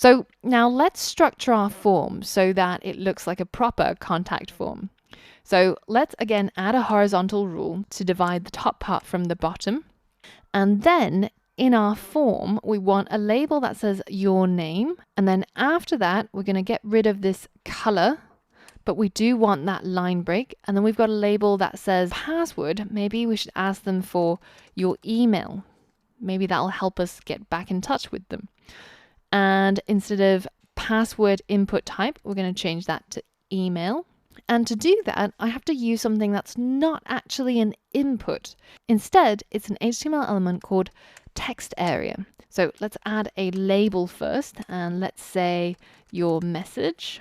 So now let's structure our form so that it looks like a proper contact form. So let's again add a horizontal rule to divide the top part from the bottom. And then in our form, we want a label that says your name. And then after that, we're going to get rid of this color, but we do want that line break. And then we've got a label that says password. Maybe we should ask them for your email. Maybe that'll help us get back in touch with them. And instead of password input type, we're going to change that to email. And to do that, I have to use something that's not actually an input. Instead, it's an HTML element called text area. So let's add a label first, and let's say your message.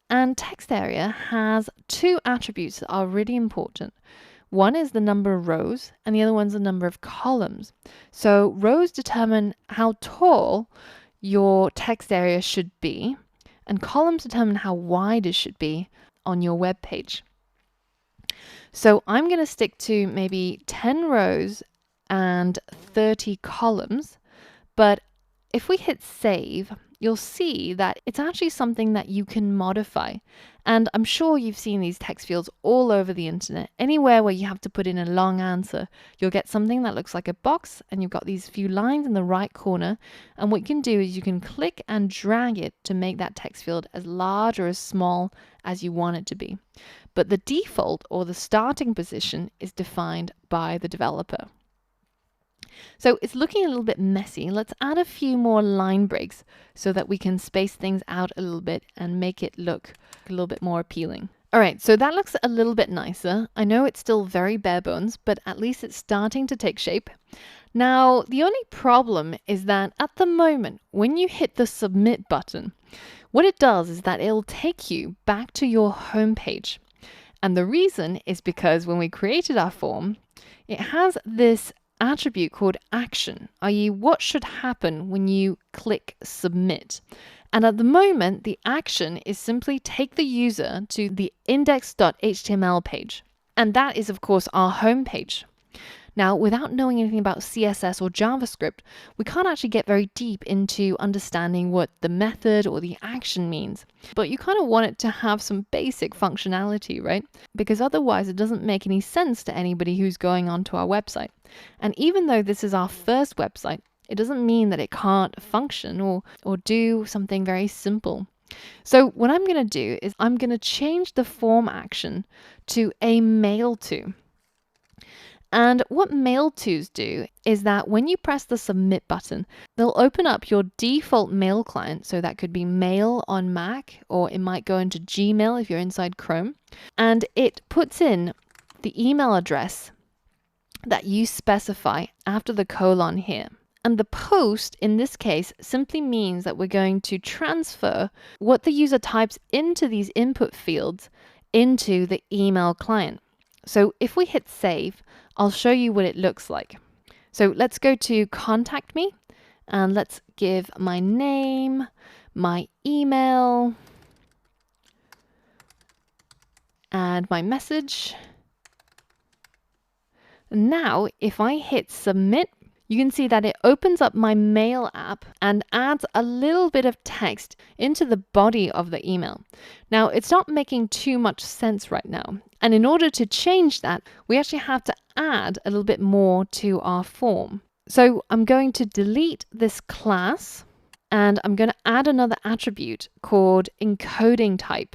And text area has two attributes that are really important. One is the number of rows, and the other one's the number of columns. So rows determine how tall your text area should be, and columns determine how wide it should be on your web page. So I'm going to stick to maybe 10 rows and 30 columns, but if we hit save, you'll see that it's actually something that you can modify. And I'm sure you've seen these text fields all over the internet. Anywhere where you have to put in a long answer, you'll get something that looks like a box, and you've got these few lines in the right corner. And what you can do is you can click and drag it to make that text field as large or as small as you want it to be. But the default, or the starting position, is defined by the developer. So it's looking a little bit messy. Let's add a few more line breaks so that we can space things out a little bit and make it look a little bit more appealing. All right, so that looks a little bit nicer. I know it's still very bare bones, but at least it's starting to take shape. Now, the only problem is that at the moment, when you hit the submit button, what it does is that it'll take you back to your home page. And the reason is because when we created our form, it has this attribute called action, i.e. what should happen when you click submit. And at the moment, the action is simply take the user to the index.html page. And that is, of course, our home page. Now, without knowing anything about CSS or JavaScript, we can't actually get very deep into understanding what the method or the action means. But you kind of want it to have some basic functionality, right? Because otherwise it doesn't make any sense to anybody who's going onto our website. And even though this is our first website, it doesn't mean that it can't function or do something very simple. So what I'm going to do is I'm going to change the form action to a mail to. And what mail tos do is that when you press the submit button, they'll open up your default mail client. So that could be Mail on Mac, or it might go into Gmail if you're inside Chrome. And it puts in the email address that you specify after the colon here. And the post in this case simply means that we're going to transfer what the user types into these input fields into the email client. So if we hit save, I'll show you what it looks like. So let's go to contact me, and let's give my name, my email, and my message. Now, if I hit submit, you can see that it opens up my mail app and adds a little bit of text into the body of the email. Now, it's not making too much sense right now. And in order to change that, we actually have to add a little bit more to our form. So I'm going to delete this class, and I'm going to add another attribute called encoding type.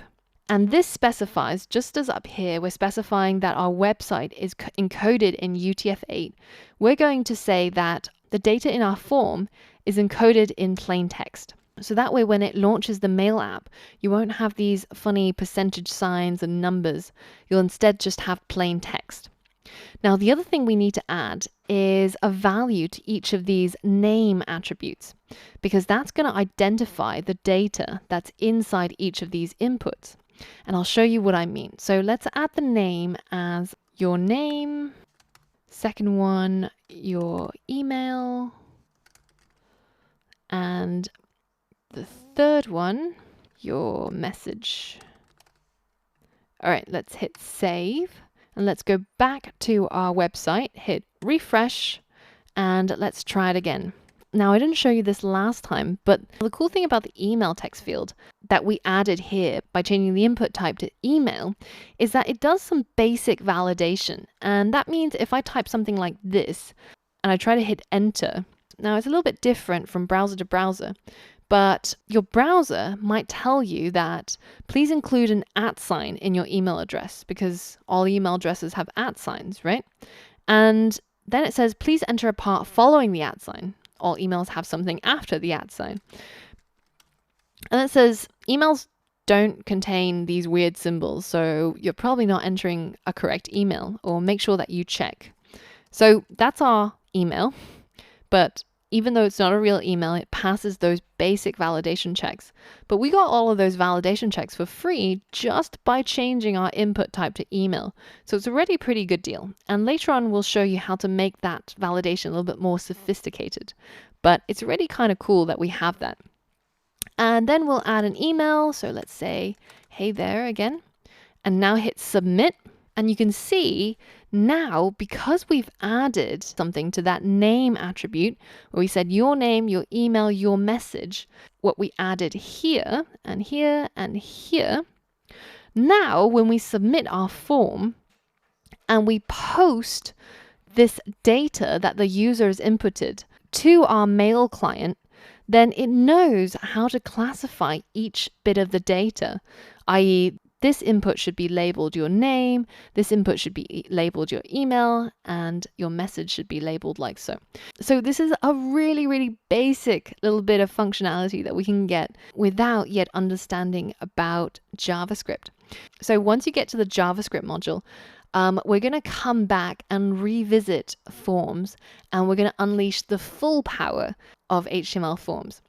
And this specifies, just as up here, we're specifying that our website is encoded in UTF-8. We're going to say that the data in our form is encoded in plain text. So that way, when it launches the mail app, you won't have these funny percentage signs and numbers. You'll instead just have plain text. Now, the other thing we need to add is a value to each of these name attributes, because that's going to identify the data that's inside each of these inputs. And I'll show you what I mean. So let's add the name as your name. Second one, your email. And the third one, your message. All right, let's hit save. And let's go back to our website, hit refresh, and let's try it again. Now, I didn't show you this last time, but the cool thing about the email text field that we added here by changing the input type to email is that it does some basic validation. And that means if I type something like this and I try to hit enter, now it's a little bit different from browser to browser, but your browser might tell you that please include an @ in your email address, because all email addresses have @ right? And then it says, please enter a part following the @. All emails have something after the @. And it says emails don't contain these weird symbols, so you're probably not entering a correct email, or make sure that you check. So that's our email, but even though it's not a real email, it passes those basic validation checks. But we got all of those validation checks for free just by changing our input type to email. So it's already a pretty good deal. And later on, we'll show you how to make that validation a little bit more sophisticated. But it's already kind of cool that we have that. And then we'll add an email. So let's say, hey there again, and now hit submit. And you can see now, because we've added something to that name attribute, where we said your name, your email, your message, what we added here and here and here, now when we submit our form and we post this data that the user has inputted to our mail client, then it knows how to classify each bit of the data, i.e., this input should be labeled your name, this input should be labeled your email, and your message should be labeled like so. So this is a really, really basic little bit of functionality that we can get without yet understanding about JavaScript. So once you get to the JavaScript module, we're going to come back and revisit forms, and we're going to unleash the full power of HTML forms.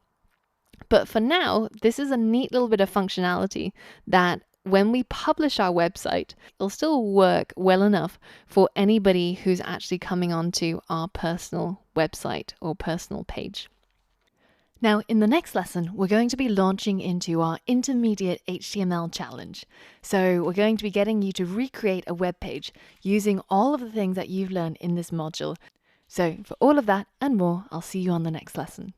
But for now, this is a neat little bit of functionality that when we publish our website, it'll still work well enough for anybody who's actually coming onto our personal website or personal page. Now, in the next lesson, we're going to be launching into our intermediate HTML challenge. So we're going to be getting you to recreate a web page using all of the things that you've learned in this module. So for all of that and more, I'll see you on the next lesson.